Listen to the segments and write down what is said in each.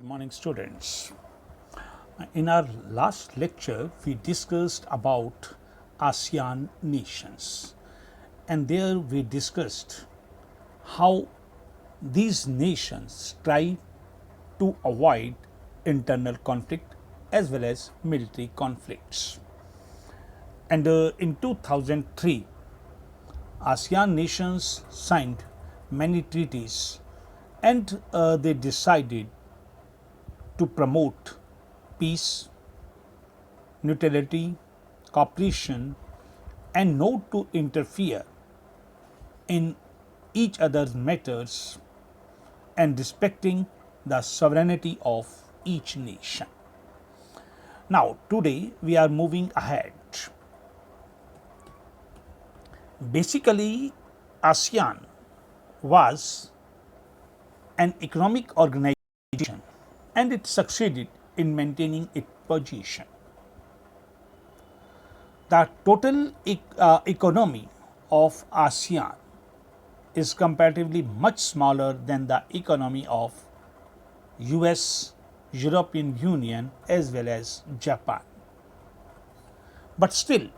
morning, students. In our last lecture, we discussed about ASEAN nations, and there we discussed how these nations try to avoid internal conflict as well as military conflicts. And in 2003, ASEAN nations signed many treaties and they decided to promote peace, neutrality, cooperation, and not to interfere in each other's matters and respecting the sovereignty of each nation. Now, today we are moving ahead. Basically, ASEAN was an economic organization and it succeeded in maintaining its position. The total economy of ASEAN is comparatively much smaller than the economy of US, European Union as well as Japan. But still,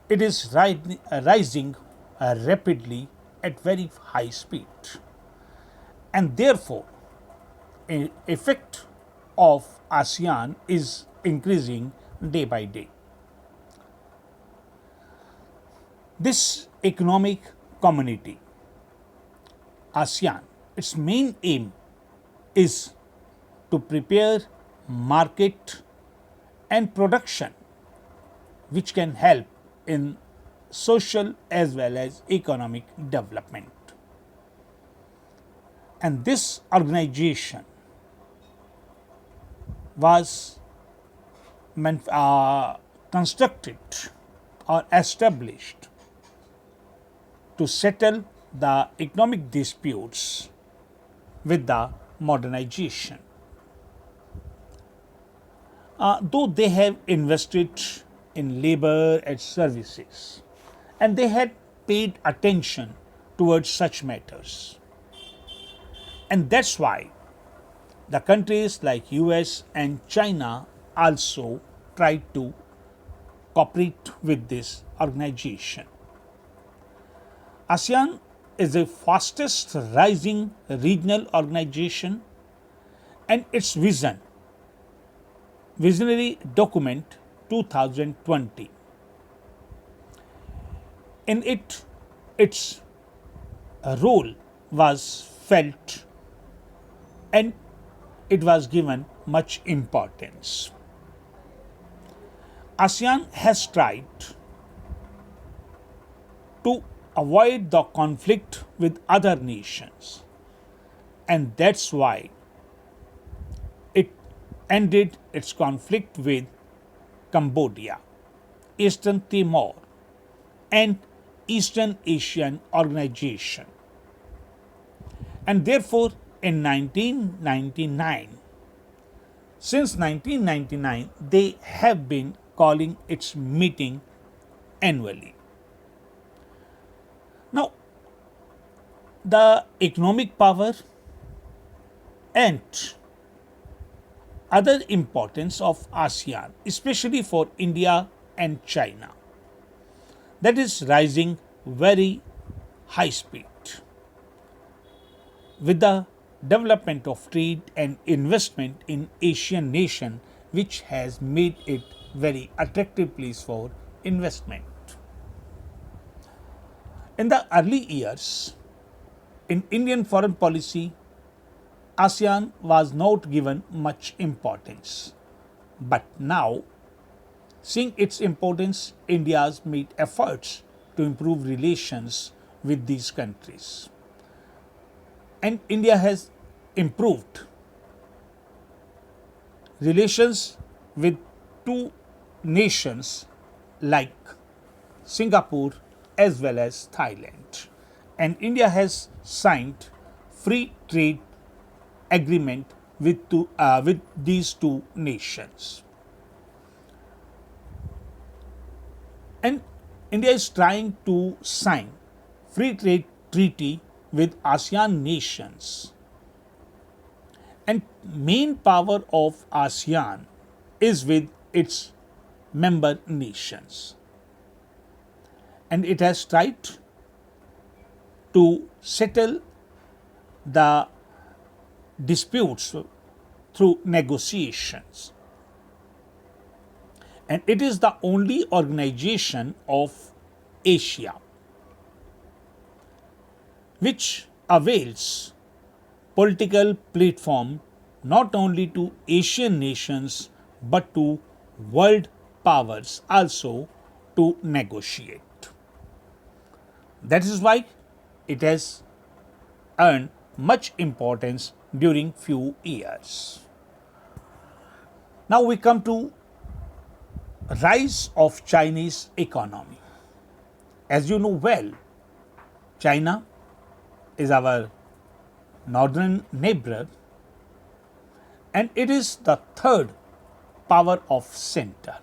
it is rising rapidly at very high speed, and therefore effect of ASEAN is increasing day by day. This economic community, ASEAN, its main aim is to prepare market and production which can help in social as well as economic development. And this organization was constructed or established to settle the economic disputes with the modernization. Though they have invested in labor and services, and they had paid attention towards such matters. And that's why the countries like US and China also tried to cooperate with this organization. ASEAN is the fastest rising regional organization, and its visionary document 2020. In it, its role was felt and it was given much importance. ASEAN has tried to avoid the conflict with other nations, and that's why it ended its conflict with Cambodia, Eastern Timor, and Eastern Asian Organization. And therefore, in 1999, since 1999, they have been calling its meeting annually. Now, the economic power and other importance of ASEAN, especially for India and China, that is rising very high speed. With the development of trade and investment in Asian nation, which has made it very attractive place for investment. In the early years, in Indian foreign policy, ASEAN was not given much importance. But now, seeing its importance, India has made efforts to improve relations with these countries. And India has improved relations with two nations like Singapore as well as Thailand. And India has signed free trade agreement with these two nations. And India is trying to sign free trade treaty with ASEAN nations And main power of ASEAN is with its member nations, and it has tried to settle the disputes through negotiations. And it is the only organization of Asia which avails political platform not only to Asian nations but to world powers also to negotiate. That is why it has earned much importance during few years. Now we come to rise of Chinese economy. As you know well, China is our northern neighbor, and it is the third power of center.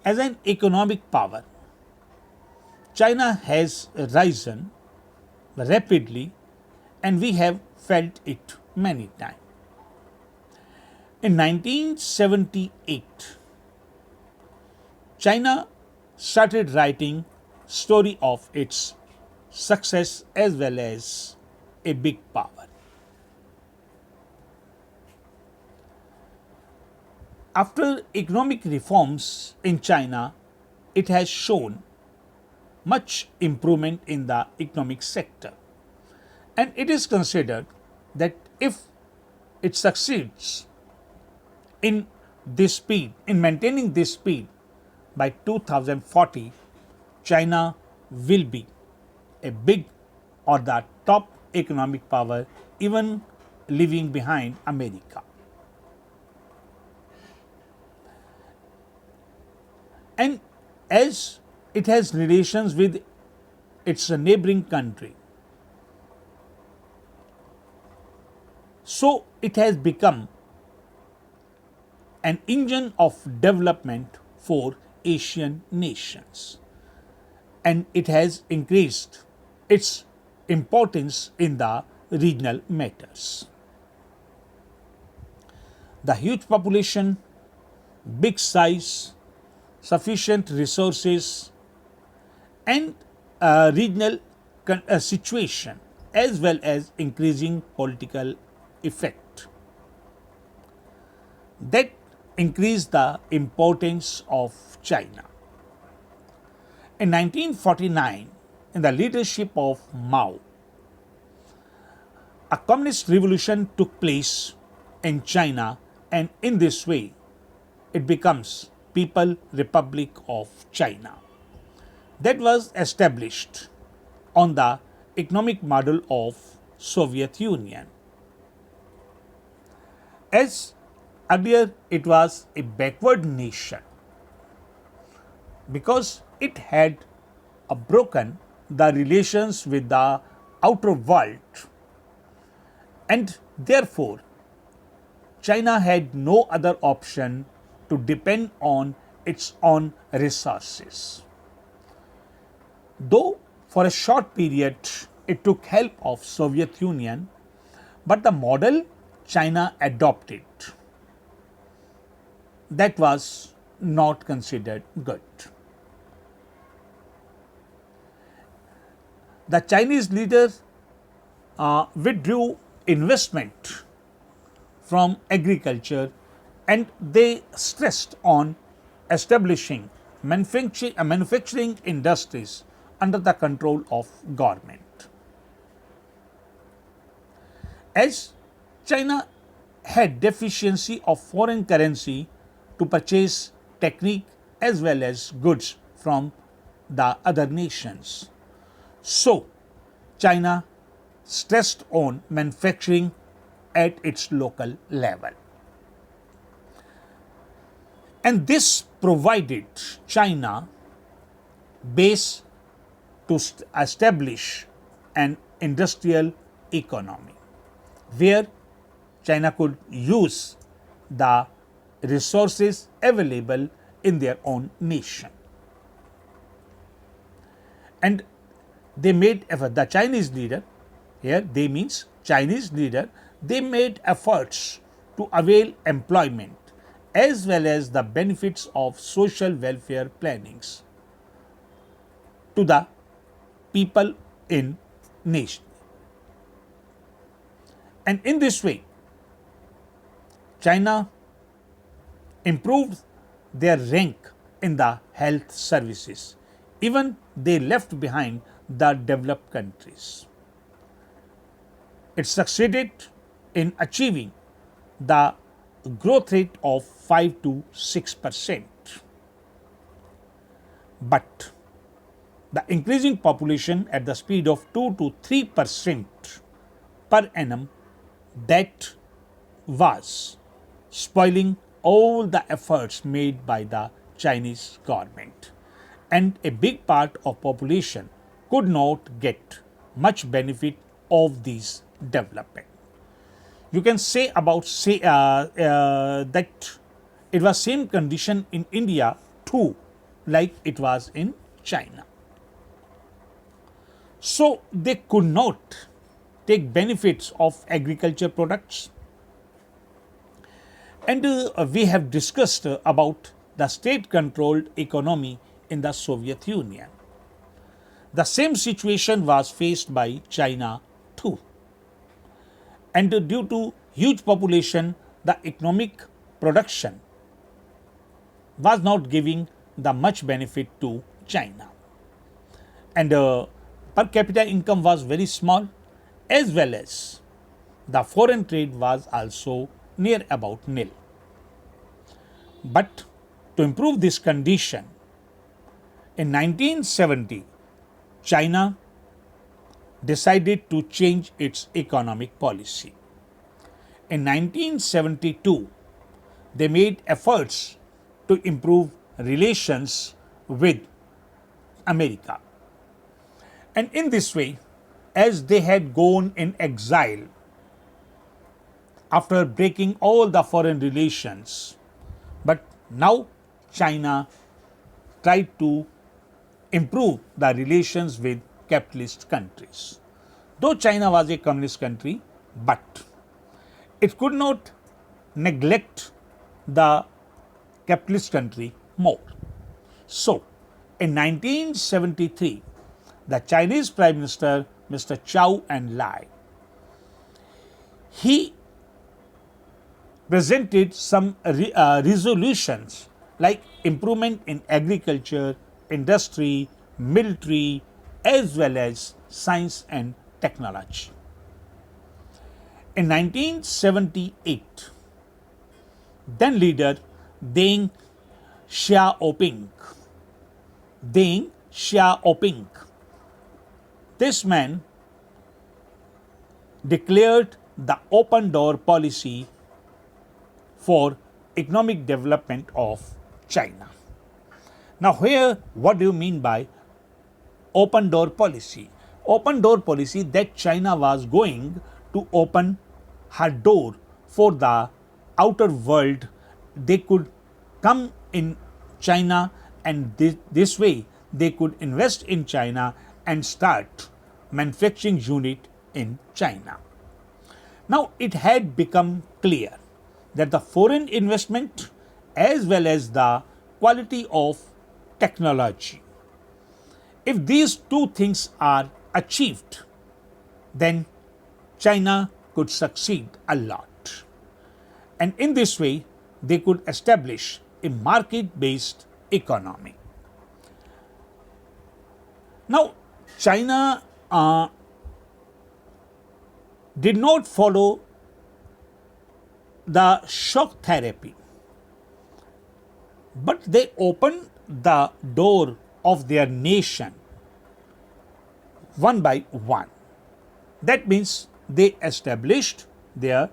As an economic power, China has risen rapidly, and we have felt it many times. In 1978, China started writing story of its success as well as a big power. After economic reforms in China, it has shown much improvement in the economic sector, and it is considered that if it succeeds in this speed, in maintaining this speed, by 2040, China will be a big or the top economic power, even leaving behind America. And as it has relations with its neighboring country, so it has become an engine of development for Asian nations, and it has increased its importance in the regional matters. The huge population, big size, sufficient resources, and regional situation, as well as increasing political effect, that increased the importance of China. In 1949, in the leadership of Mao, a communist revolution took place in China, and in this way, it becomes People Republic of China. That was established on the economic model of Soviet Union. As earlier it was a backward nation because it had broken the relations with the outer world, and therefore China had no other option to depend on its own resources. Though for a short period it took help of Soviet Union, but the model China adopted, that was not considered good. The Chinese leaders withdrew investment from agriculture, and they stressed on establishing manufacturing industries under the control of government. As China had deficiency of foreign currency to purchase technique as well as goods from the other nations, so China stressed on manufacturing at its local level. And this provided China base to establish an industrial economy where China could use the resources available in their own nation. And they made effort. The Chinese leader, here they means Chinese leader, they made efforts to avail employment as well as the benefits of social welfare plannings to the people in nation. And in this way, China improved their rank in the health services. Even they left behind the developed countries. It succeeded in achieving the growth rate of 5 to 6%. But the increasing population at the speed of 2 to 3% per annum, that was spoiling all the efforts made by the Chinese government, and a big part of population could not get much benefit of these development. You can say that it was same condition in India too, like it was in China. So they could not take benefits of agriculture products. And we have discussed about the state controlled economy in the Soviet Union. The same situation was faced by China too. And due to huge population, the economic production was not giving the much benefit to China. And per capita income was very small, as well as the foreign trade was also near about nil. But to improve this condition, in 1970, China decided to change its economic policy. In 1972, they made efforts to improve relations with America. And in this way, as they had gone in exile after breaking all the foreign relations, but now China tried to improve the relations with capitalist countries. Though China was a communist country, but it could not neglect the capitalist country more. So, in 1973, the Chinese Prime Minister Mr. Zhou Enlai, he presented some resolutions like improvement in agriculture, industry, military, as well as science and technology. In 1978, then leader Deng Xiaoping, this man declared the open door policy for economic development of China. Now here, what do you mean by open door policy? Open door policy, that China was going to open her door for the outer world. They could come in China, and this way they could invest in China and start manufacturing unit in China. Now it had become clear that the foreign investment as well as the quality of technology, if these two things are achieved, then China could succeed a lot. And in this way, they could establish a market-based economy. Now, China did not follow the shock therapy, but they opened the door of their nation one by one. That means they established their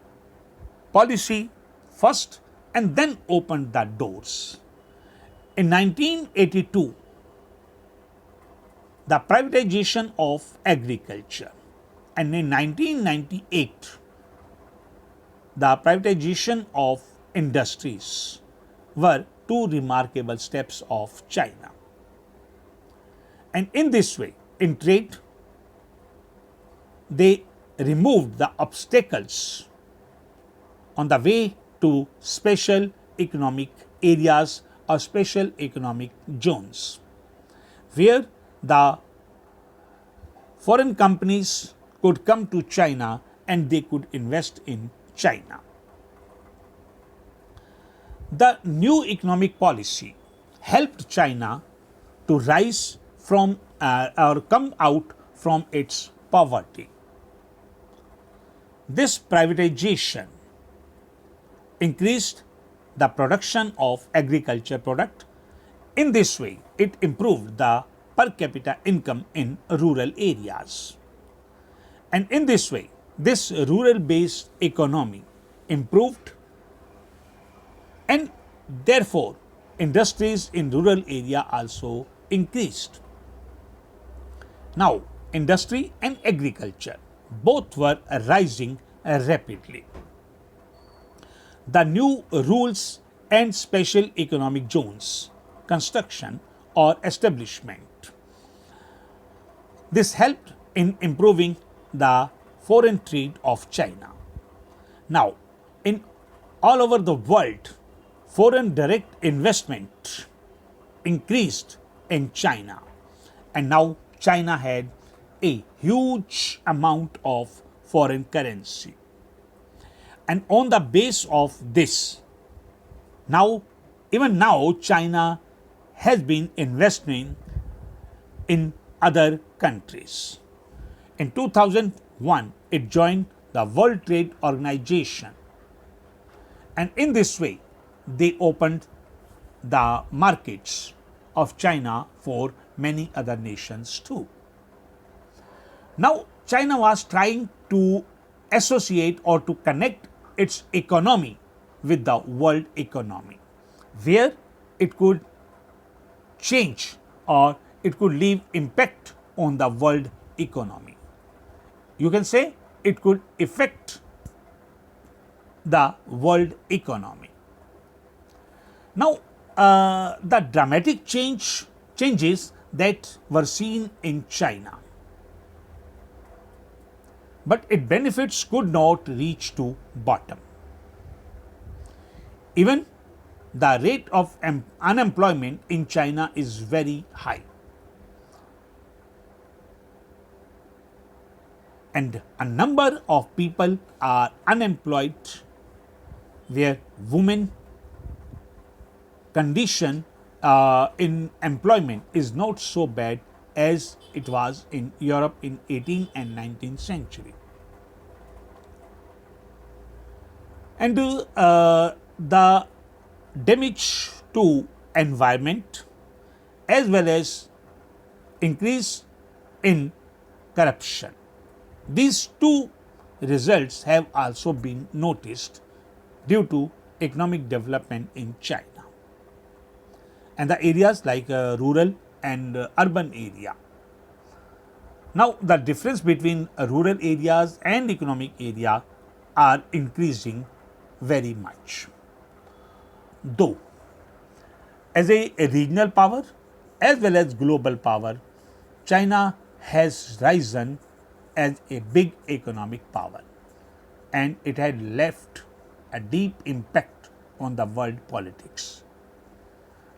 policy first and then opened the doors. In 1982, the privatization of agriculture, and in 1998, the privatization of industries were two remarkable steps of China. And in this way, in trade, they removed the obstacles on the way to special economic areas or special economic zones, where the foreign companies could come to China and they could invest in China. The new economic policy helped China to rise from or come out from its poverty. This privatization increased the production of agriculture product. In this way, it improved the per capita income in rural areas. And in this way, this rural based economy improved, and therefore industries in rural area also increased. Now, industry and agriculture both were rising rapidly. The new rules and special economic zones construction or establishment, this helped in improving the foreign trade of China. Now, in all over the world, foreign direct investment increased in China, and now China had a huge amount of foreign currency. And on the base of this, even now, China has been investing in other countries. In 2001, it joined the World Trade Organization, and in this way, they opened the markets of China for many other nations too. Now, China was trying to associate or to connect its economy with the world economy, where it could change or it could leave impact on the world economy. You can say it could affect the world economy. Now, the dramatic changes that were seen in China, but its benefits could not reach to bottom. Even the rate of unemployment in China is very high, and a number of people are unemployed, where women condition in employment is not so bad as it was in Europe in 18th and 19th century. And the damage to environment as well as increase in corruption, these two results have also been noticed due to economic development in China. And the areas like rural and urban area. Now, the difference between rural areas and economic area are increasing very much. Though, as a regional power as well as global power, China has risen as a big economic power, and it had left a deep impact on the world politics.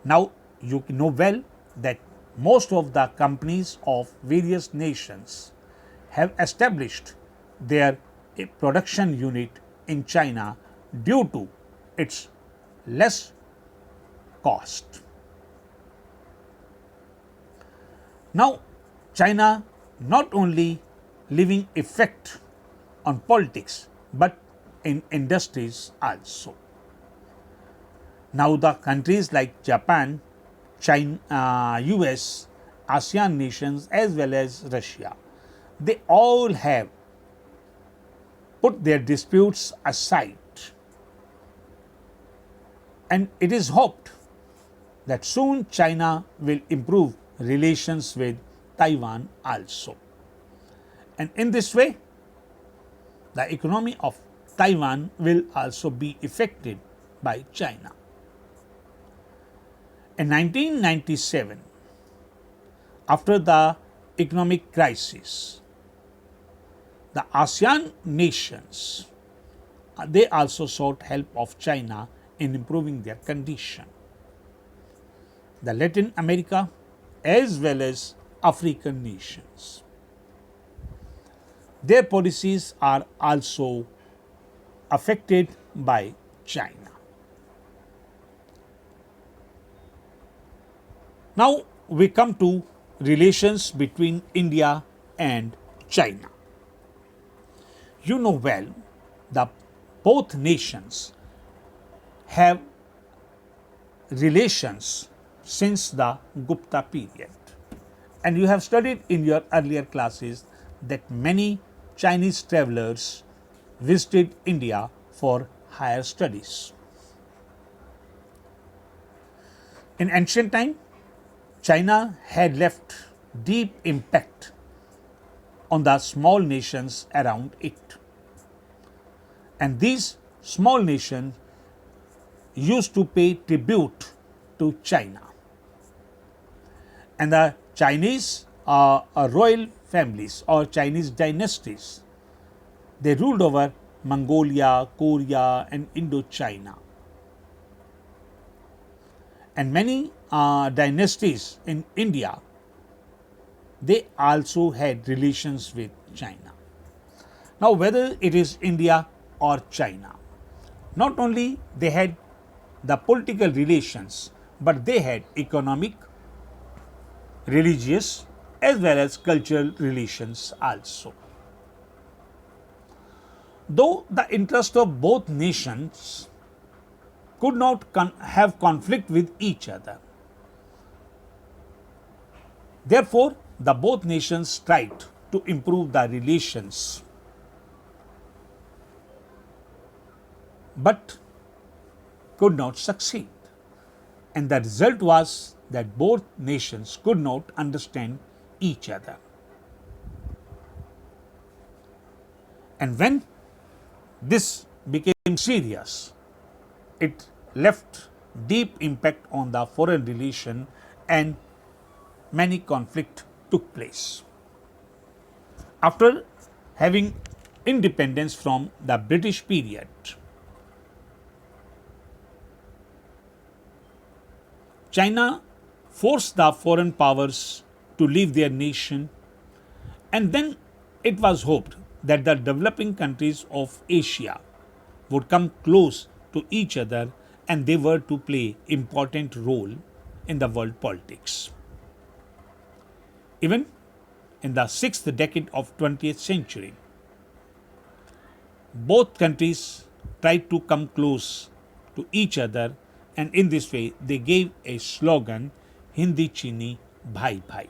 Now, you know well that most of the companies of various nations have established their production unit in China due to its less cost. Now, China not only leaving effect on politics but in industries also. Now, the countries like Japan, China, US, ASEAN nations as well as Russia, they all have put their disputes aside, and it is hoped that soon China will improve relations with Taiwan also. And in this way, the economy of Taiwan will also be affected by China. In 1997, after the economic crisis, the ASEAN nations they also sought help of China in improving their condition. The Latin America as well as African nations. Their policies are also affected by China. Now we come to relations between India and China. You know well that both nations have relations since the Gupta period. And you have studied in your earlier classes that many Chinese travelers visited India for higher studies. In ancient time, China had left deep impact on the small nations around it. And these small nations used to pay tribute to China. And the Chinese royal families or Chinese dynasties, they ruled over Mongolia, Korea and Indochina. And many dynasties in India, they also had relations with China. Now whether it is India or China, not only they had the political relations, but they had economic, religious as well as cultural relations also. Though the interest of both nations could not have conflict with each other, therefore the both nations tried to improve the relations, but could not succeed. And the result was that both nations could not understand each other. And when this became serious, it left deep impact on the foreign relation and many conflict took place. After having independence from the British period, China forced the foreign powers to leave their nation, and then it was hoped that the developing countries of Asia would come close to each other and they were to play important role in the world politics. Even in the sixth decade of 20th century, both countries tried to come close to each other, and in this way they gave a slogan, Hindi Chini Bhai Bhai.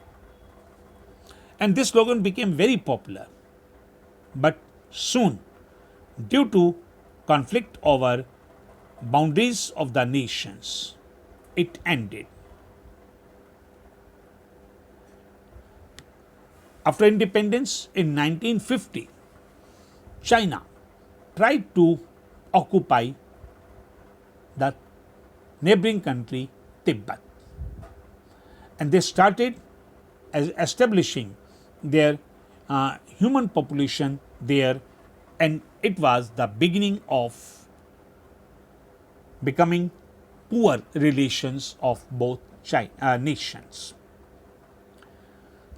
And this slogan became very popular. But soon, due to conflict over boundaries of the nations, it ended. After independence in 1950, China tried to occupy the neighboring country Tibet, and they started as establishing their human population there, and it was the beginning of becoming poor relations of both nations.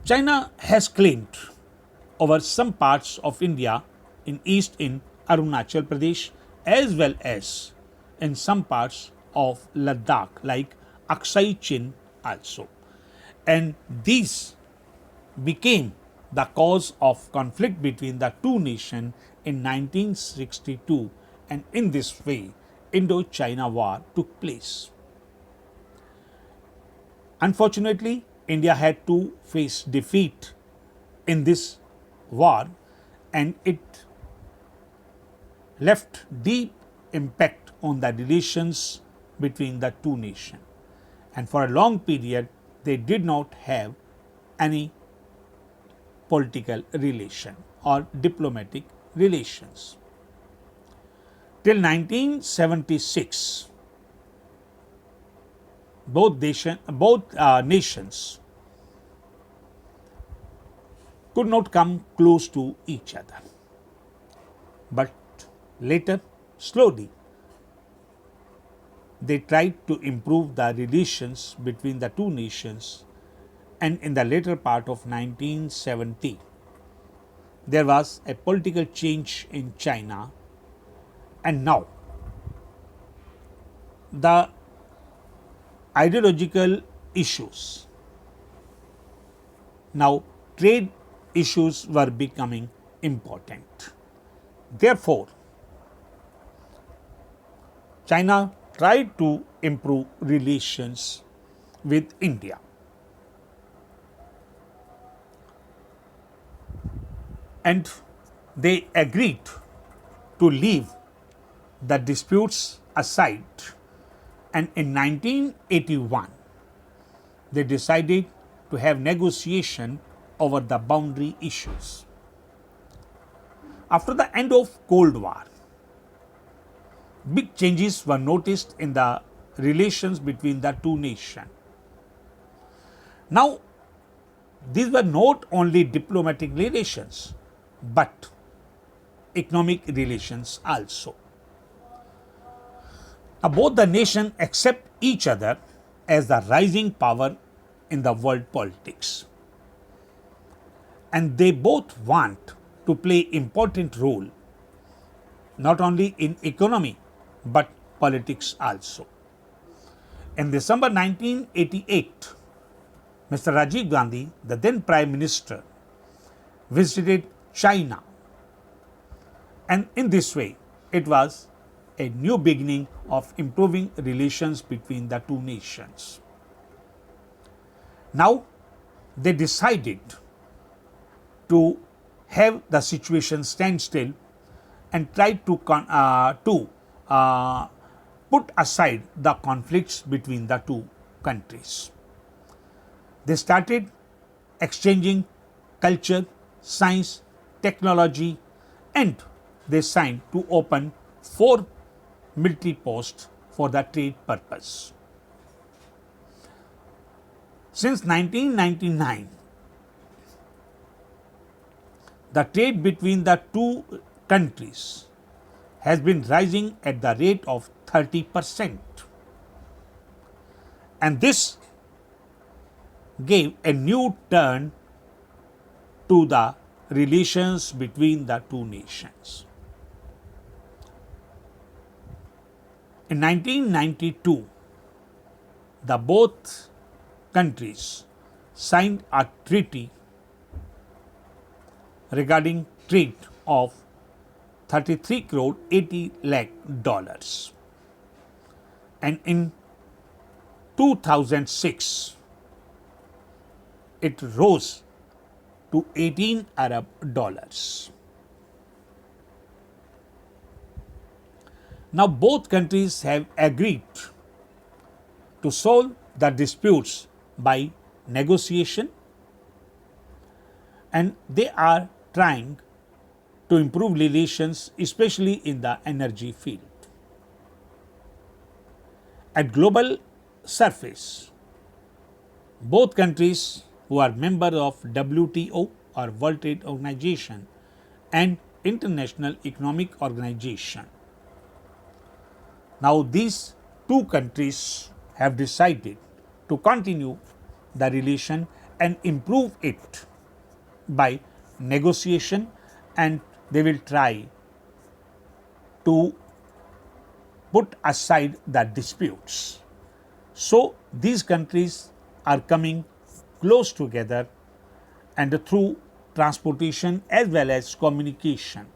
China has claimed over some parts of India in east in Arunachal Pradesh as well as in some parts of Ladakh like Aksai Chin also. And these became the cause of conflict between the two nations in 1962, and in this way Indo-China War took place. Unfortunately, India had to face defeat in this war, and it left deep impact on the relations between the two nations, and for a long period they did not have any political relation or diplomatic relations. Till 1976, both nations could not come close to each other. But later, Slowly, they tried to improve the relations between the two nations, and in the later part of 1970, there was a political change in China, and now the ideological issues, now trade issues were becoming important. Therefore, China tried to improve relations with India. And they agreed to leave the disputes aside, and in 1981 they decided to have negotiation over the boundary issues. After the end of Cold War, big changes were noticed in the relations between the two nations. Now, these were not only diplomatic relations, but economic relations also. Now, both the nations accept each other as the rising power in the world politics, and they both want to play important role not only in economy but politics also. In December 1988, Mr. Rajiv Gandhi, the then Prime Minister, visited China, and in this way it was a new beginning of improving relations between the two nations. Now they decided to have the situation stand still and try to put aside the conflicts between the two countries. They started exchanging culture, science, technology, and they signed to open 4 military posts for the trade purpose. Since 1999, the trade between the two countries has been rising at the rate of 30%, and this gave a new turn to the relations between the two nations. In 1992, the both countries signed a treaty regarding trade of 33 crore 80 lakh dollars, and in 2006 it rose to 18 Arab dollars. Now both countries have agreed to solve the disputes by negotiation, and they are trying to improve relations, especially in the energy field. At global surface, both countries who are members of WTO or World Trade Organization and International Economic Organization. Now these two countries have decided to continue the relation and improve it by negotiation, and they will try to put aside the disputes. So these countries are coming close together, and through transportation as well as communication,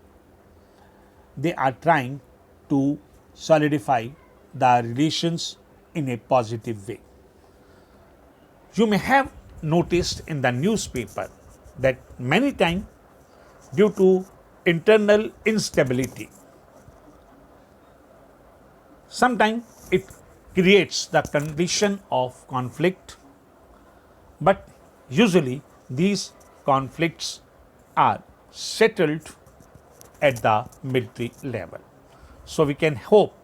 they are trying to solidify the relations in a positive way. You may have noticed in the newspaper that many times, due to internal instability, sometimes it creates the condition of conflict, but usually these conflicts are settled at the military level. So we can hope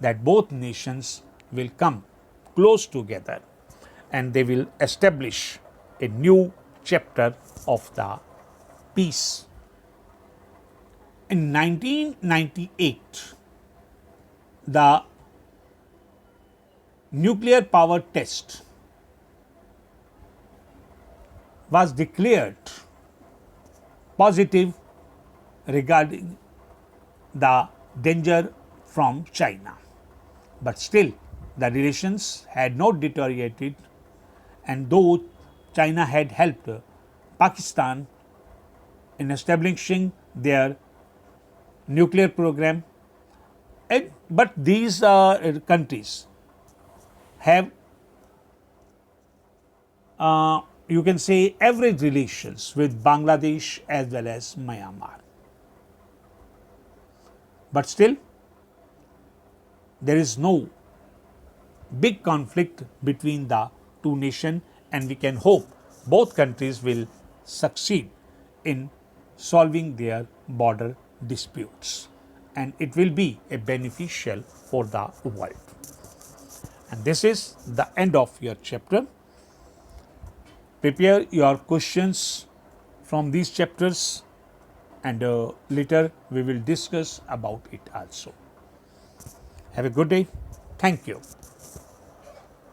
that both nations will come close together and they will establish a new chapter of the peace. In 1998, the nuclear power test was declared positive regarding the danger from China, but still the relations had not deteriorated, and though China had helped Pakistan in establishing their nuclear program, but these countries have you can say average relations with Bangladesh as well as Myanmar. But still there is no big conflict between the two nations, and we can hope both countries will succeed in solving their border disputes, and it will be a beneficial for the world. And this is the end of your chapter. Prepare your questions from these chapters, and later we will discuss about it also. Have a good day. Thank you.